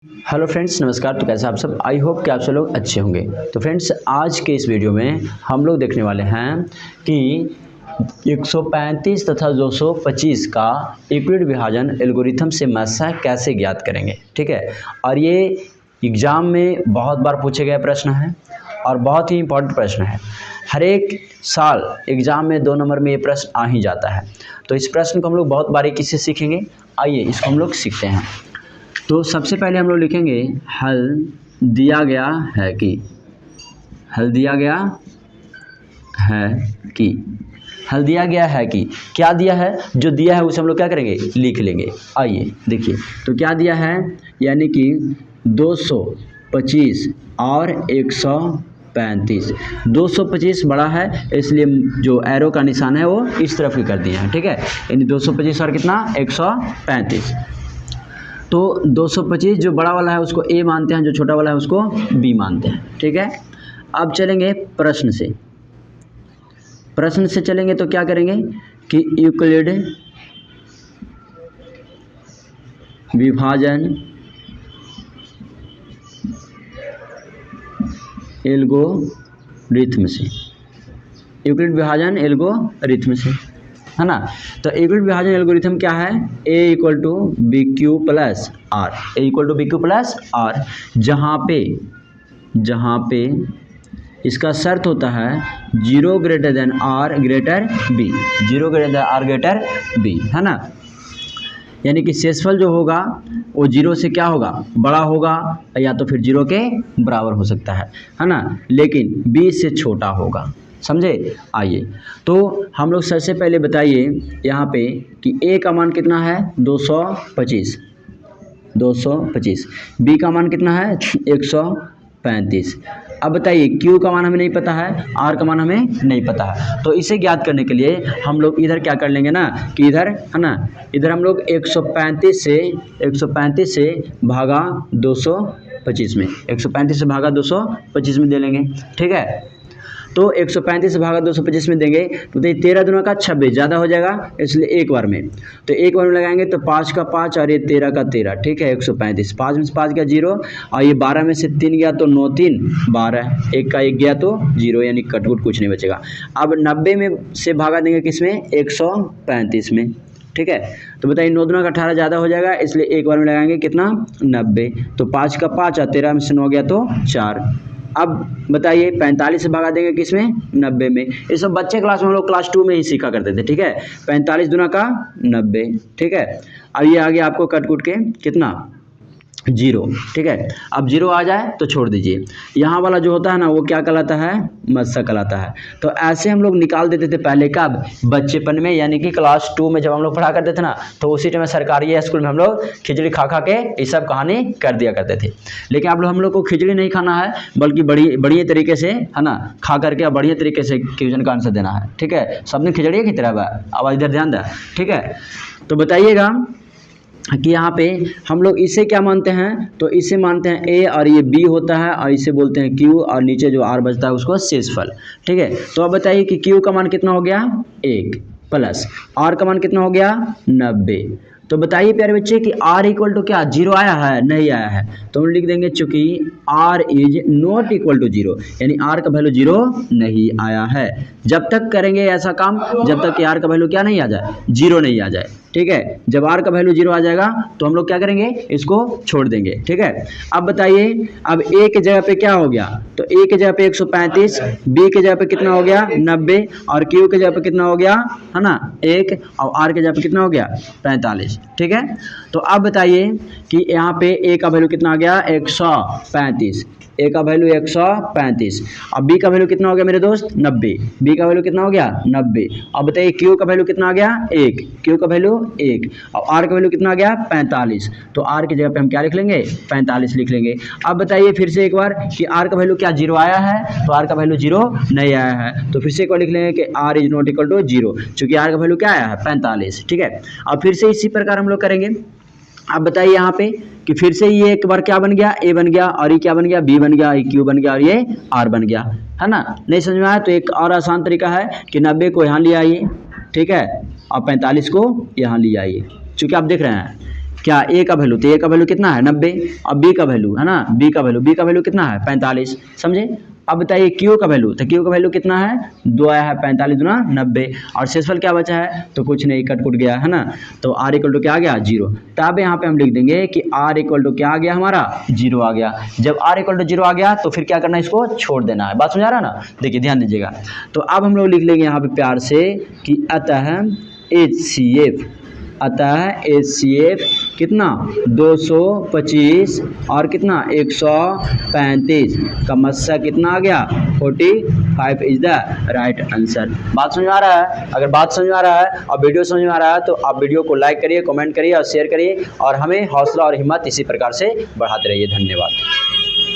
Hello friends, नमस्कार। तो कैसे आप सब? आई होप कि आप सब लोग अच्छे होंगे। तो फ्रेंड्स, आज के इस वीडियो में हम लोग देखने वाले हैं कि 135 तथा 225 का यूक्लिड विभाजन एल्गोरिथम से समस्या कैसे ज्ञात करेंगे। ठीक है, और ये एग्ज़ाम में बहुत बार पूछे गए प्रश्न हैं और बहुत ही इम्पोर्टेंट प्रश्न है। हर एक साल एग्ज़ाम में 2 नंबर में ये प्रश्न आ ही जाता है। तो इस प्रश्न को हम लोग बहुत बारीकी से सीखेंगे। आइए इसको हम लोग सीखते हैं। तो सबसे पहले हम लोग लिखेंगे हल दिया गया है कि, हल दिया गया है कि, हल दिया गया है कि क्या दिया है, जो दिया है उसे हम लोग क्या करेंगे, लिख लेंगे। आइए देखिए, तो क्या दिया है, यानी कि 225 और 135। 225 बड़ा है, इसलिए जो एरो का निशान है वो इस तरफ ही कर दिए हैं। ठीक है, यानी 225 और कितना, 135। तो 225 जो बड़ा वाला है उसको ए मानते हैं, जो छोटा वाला है उसको बी मानते हैं। ठीक है, अब चलेंगे प्रश्न से। प्रश्न से चलेंगे तो क्या करेंगे कि यूक्लिड विभाजन एल्गोरिथम से, यूक्लिड विभाजन एल्गोरिथम से, है ना। तो यूक्लिड विभाजन एल्गोरिथम क्या है, a equal to b q plus r, a equal to b q plus r, जहाँ पे इसका शर्त होता है 0 greater than r greater b, 0 greater than r greater b, है ना। यानी कि शेषफल जो होगा वो 0 से क्या होगा, बड़ा होगा, या तो फिर 0 के बराबर हो सकता है ना, लेकिन b से छोटा होगा। समझे? आइए तो हम लोग सबसे पहले बताइए यहाँ पे कि a का मान कितना है, 225, b का मान कितना है, 135। अब बताइए q का मान हमें नहीं पता है, r का मान हमें नहीं पता है। तो इसे ज्ञात करने के लिए हम लोग इधर क्या कर लेंगे ना, कि इधर है ना, इधर हम लोग 135 से भागा 225 में, 135 से भागा 225 में दे लेंगे। ठीक है, तो 135 से भागा 225 में देंगे तो 13 दूना का 26 ज़्यादा हो जाएगा, इसलिए एक बार में, तो एक बार में लगाएंगे तो 5 का 5 और ये 13 का 13। ठीक है, 135, 5 में से 5 गया 0, और ये 12 में से 3 गया तो 9 3 12, एक का एक गया तो 0, यानी कटकुट कुछ नहीं बचेगा। अब 90 में से भागा देंगे किसमें, 135 में। ठीक है, तो बताइए 9 दूना का 18 ज़्यादा हो जाएगा, इसलिए एक बार में लगाएंगे कितना, 90, तो 5 का 5 और 13 में से 9 गया तो 4। अब बताइए 45 से भागा देंगे किसमें, 90 में। ये सब बच्चे क्लास में हम लोग क्लास 2 में ही सीखा करते थे। ठीक है, 45 दूना का 90। ठीक है, अब ये आ गया आपको कट कुट के कितना, 0। ठीक है, अब 0 आ जाए तो छोड़ दीजिए। यहाँ वाला जो होता है ना वो क्या कहलाता है, मस्सा कहलाता है। तो ऐसे हम लोग निकाल देते थे पहले, कब, बच्चेपन में, यानी कि क्लास 2 में जब हम लोग पढ़ा करते थे ना, तो उसी टाइम सरकारी स्कूल में हम लोग खिचड़ी खा खा के ये सब कहानी कर दिया करते थे। लेकिन अब हम लोग को खिचड़ी नहीं खाना है, बल्कि बढ़िया तरीके से, है ना, खा करके बढ़िया तरीके से क्वेश्चन का आंसर देना है। ठीक है, सब दिन खिचड़ी की तरह है, आवाज़ इधर ध्यान दें। ठीक है, तो बताइएगा कि यहाँ पे हम लोग इसे क्या मानते हैं, तो इसे मानते हैं a, और ये b होता है, और इसे बोलते हैं q, और नीचे जो r बचता है उसको शेषफल। ठीक है, तो अब बताइए कि q का मान कितना हो गया, 1, प्लस r का मान कितना हो गया, 90। तो बताइए प्यारे बच्चे कि r इक्वल टू क्या, 0 आया है, नहीं आया है, तो हम लिख देंगे चूंकि r is not equal to 0, यानी r का वैल्यू 0 नहीं आया है। जब तक करेंगे ऐसा काम, जब तक कि r का वैल्यू क्या नहीं आ जाए, 0 नहीं आ जाए। ठीक है, जब r का वैल्यू 0 आ जाएगा तो हम लोग क्या करेंगे, इसको छोड़ देंगे। ठीक है, अब बताइए, अब a के जगह पे क्या हो गया, तो a के जगह पे 135, b के जगह पे कितना हो गया, 90, और q के जगह पे कितना हो गया, है ना, 1, और r के जगह पे कितना हो गया, 45। ठीक है, तो अब बताइए कि यहाँ पे a का वैल्यू कितना आ गया, 135, a का वैल्यू 135, अब b का वैल्यू कितना हो गया मेरे दोस्त, 90, b का वैल्यू कितना हो गया, 90। अब बताइए q का वैल्यू कितना आ गया, 1, q का वैल्यू 1, और r का वैल्यू कितना आ गया, 45, तो r की जगह पे हम क्या लिख लेंगे, 45 लिख लेंगे। अब बताइए फिर से एक बार कि r का वैल्यू क्या 0 आया है, तो r का वैल्यू 0 नहीं आया है, तो फिर से एक बार लिख लेंगे कि r is not equal to 0, चूंकि r का वैल्यू क्या आया है, 45। ठीक है, अब फिर से इसी प्रकार हम लोग करेंगे। अब बताइए यहाँ पे कि फिर से ये एक बार क्या बन गया, a बन गया, और ये क्या बन गया, b बन गया, ये q बन गया, और ये r बन गया, है ना। नहीं समझ में आया तो एक और आसान तरीका है कि 90 को यहाँ ले आइए, ठीक है, और 45 को यहाँ ले आइए। चूँकि आप देख रहे हैं क्या ए का वैल्यू, तो ए का वैल्यू कितना है 90, अब बी का वैल्यू है ना, बी का वैल्यू कितना है 45, समझे। अब बताइए क्यू का वैल्यू, तो क्यू का वैल्यू कितना है 2 आया है, 45 दूना 90, और शेषफल क्या बचा है, तो कुछ नहीं, कट कुट गया है ना, तो आर इक्वल टू क्या आ गया 0। तब यहाँ पे हम लिख देंगे कि आर इक्वल टू क्या आ गया हमारा 0 आ गया। जब आर इक्वल टू 0 आ गया तो फिर क्या करना है, इसको छोड़ देना है। बात समझ आ रहा है ना, देखिए ध्यान दीजिएगा। तो अब हम लोग लिख लेंगे यहाँ पे प्यार से कि अतः HCF, अतः HCF कितना 225 और कितना 135 का मस्सा कितना आ गया 45 इज द राइट आंसर। बात समझ में आ रहा है? अगर बात समझ में आ रहा है और वीडियो समझ में आ रहा है तो आप वीडियो को लाइक करिए, कमेंट करिए और शेयर करिए, और हमें हौसला और हिम्मत इसी प्रकार से बढ़ाते रहिए। धन्यवाद।